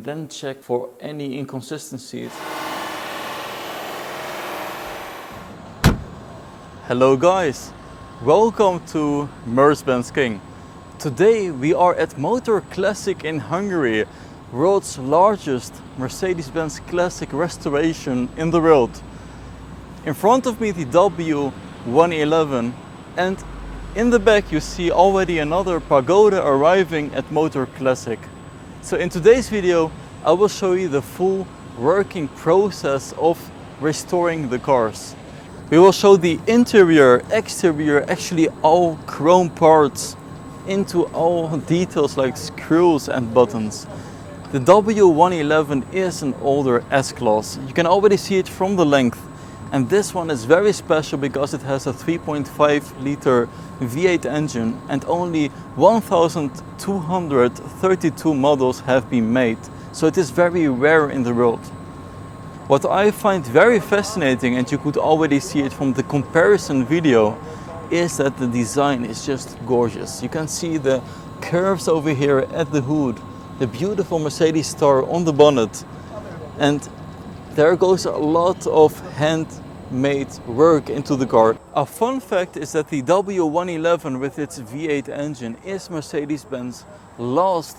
and then check for any inconsistencies. Hello guys, welcome to MercBenzKing. Today we are at Motor Classic in Hungary, world's largest Mercedes-Benz Classic restoration in the world. In front of me the W111, and in the back you see already another pagoda arriving at Motor Classic. So in today's video I will show you the full working process of restoring the cars. We will show the interior, exterior, actually all chrome parts, into all details like screws and buttons. The W111 is an older S-Class. You can already see it from the length. And this one is very special because it has a 3.5 liter V8 engine and only 1,232 models have been made. So it is very rare in the world. What I find very fascinating, and you could already see it from the comparison video, is that the design is just gorgeous. You can see the curves over here at the hood, the beautiful Mercedes star on the bonnet, and there goes a lot of handmade work into the car. A fun fact is that the W111 with its V8 engine is Mercedes-Benz last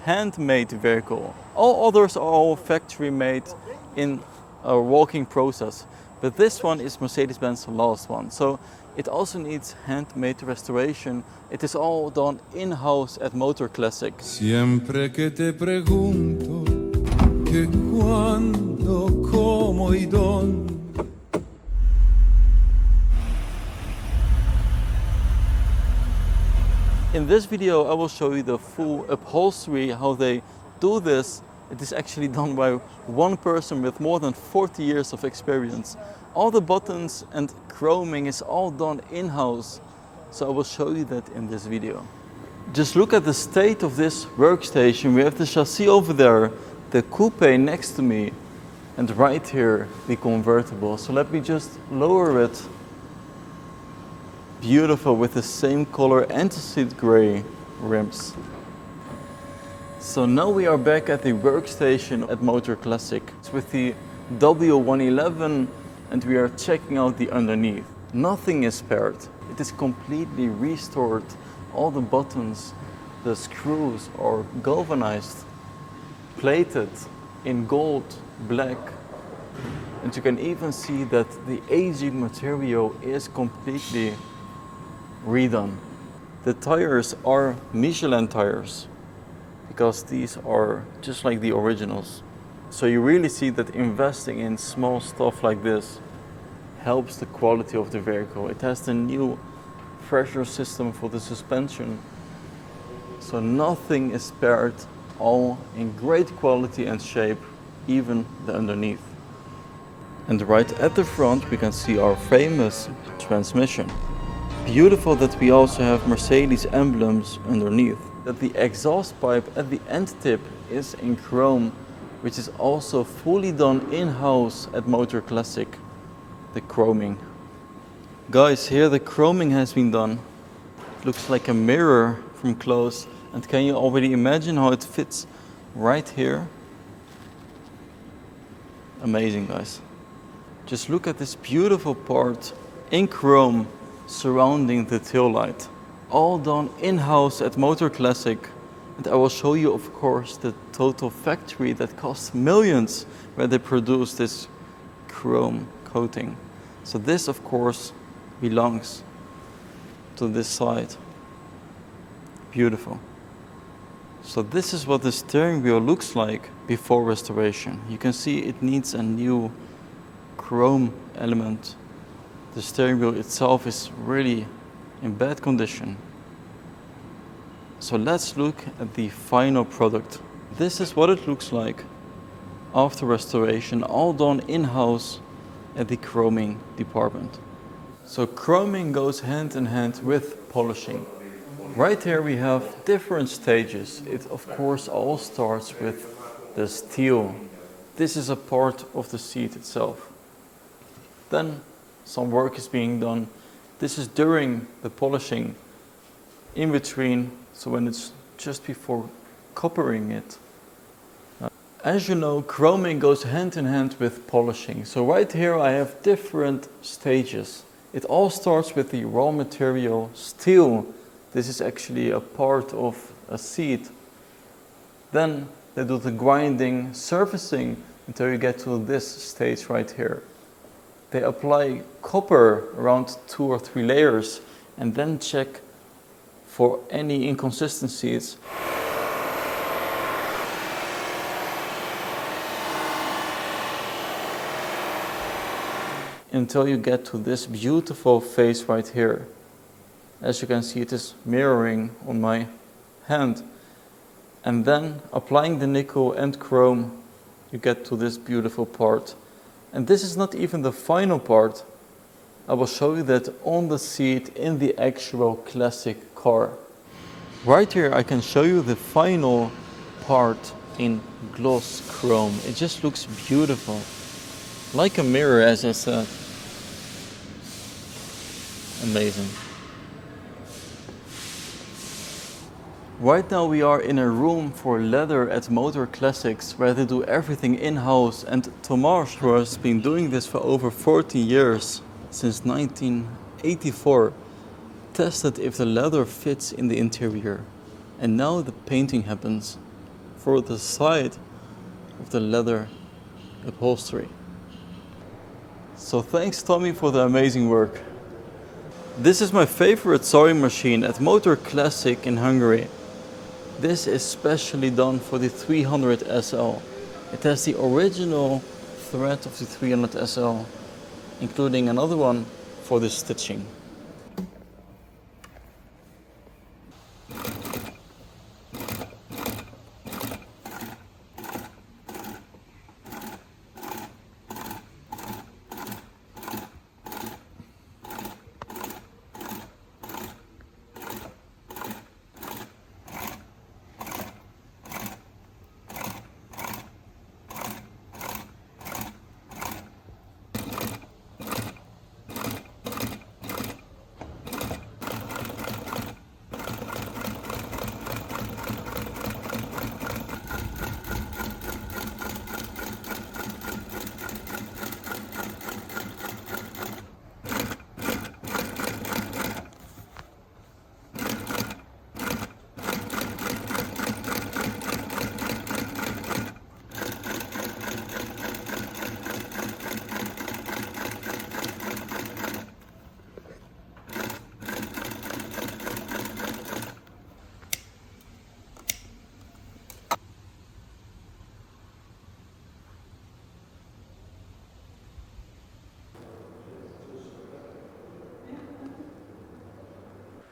handmade vehicle. All others are all factory made in a walking process, but this one is Mercedes-Benz last one. So it also needs handmade restoration. It is all done in-house at Motor Classic. Siempre que te pregunto que cuándo, cómo y dónde. In this video I will show you the full upholstery, how they do this. It is actually done by one person with more than 40 years of experience. All the buttons and chroming is all done in-house. So I will show you that in this video. Just look at the state of this workstation. We have the chassis over there, the coupe next to me, and right here the convertible. So let me just lower it. Beautiful, with the same color anthracite gray rims. So now we are back at the workstation at Motor Classic. It's with the W111 and we are checking out the underneath. Nothing is spared. It is completely restored. All the buttons, the screws are galvanized, plated in gold, black. And you can even see that the aging material is completely redone. The tires are Michelin tires, because these are just like the originals. So you really see that investing in small stuff like this helps the quality of the vehicle. It has the new pressure system for the suspension. So nothing is spared, all in great quality and shape, even the underneath. And right at the front we can see our famous transmission. Beautiful that we also have Mercedes emblems underneath. That the exhaust pipe at the end tip is in chrome, which is also fully done in-house at Motor Classic, the chroming. Guys, here the chroming has been done. It looks like a mirror from close, and can you already imagine how it fits right here? Amazing, guys. Just look at this beautiful part in chrome surrounding the tail light. All done in-house at Motor Classic. And I will show you, of course, the total factory that costs millions where they produce this chrome coating. So this, of course, belongs to this side. Beautiful. So this is what the steering wheel looks like before restoration. You can see it needs a new chrome element. The steering wheel itself is really in bad condition. So let's look at the final product. This is what it looks like after restoration, all done in-house at the chroming department. So chroming goes hand in hand with polishing. Right here we have different stages. It of course all starts with the steel. This is a part of the seat itself. Then some work is being done. This is during the polishing, in between, so when it's just before coppering it. As you know, chroming goes hand in hand with polishing. So right here I have different stages. It all starts with the raw material steel. This is actually a part of a seat. Then they do the grinding, surfacing until you get to this stage right here. They apply copper around 2 or 3 layers and then check for any inconsistencies. Until you get to this beautiful face right here. As you can see, it is mirroring on my hand. And then applying the nickel and chrome, you get to this beautiful part. And this is not even the final part. I will show you that on the seat in the actual classic car. Right here I can show you the final part in gloss chrome. It just looks beautiful. Like a mirror, as I said. Amazing. Right now we are in a room for leather at Motor Classics where they do everything in-house, and Tomas, who has been doing this for over 40 years, since 1984, tested if the leather fits in the interior. And now the painting happens for the side of the leather upholstery. So thanks Tommy for the amazing work. This is my favorite sewing machine at Motor Classic in Hungary. This is specially done for the 300 SL. It has the original thread of the 300 SL, including another one for the stitching.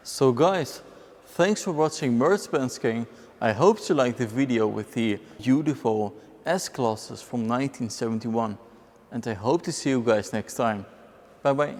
So guys, thanks for watching MercBenzKing. I hope you liked the video with the beautiful S-Classes from 1971. And I hope to see you guys next time. Bye bye.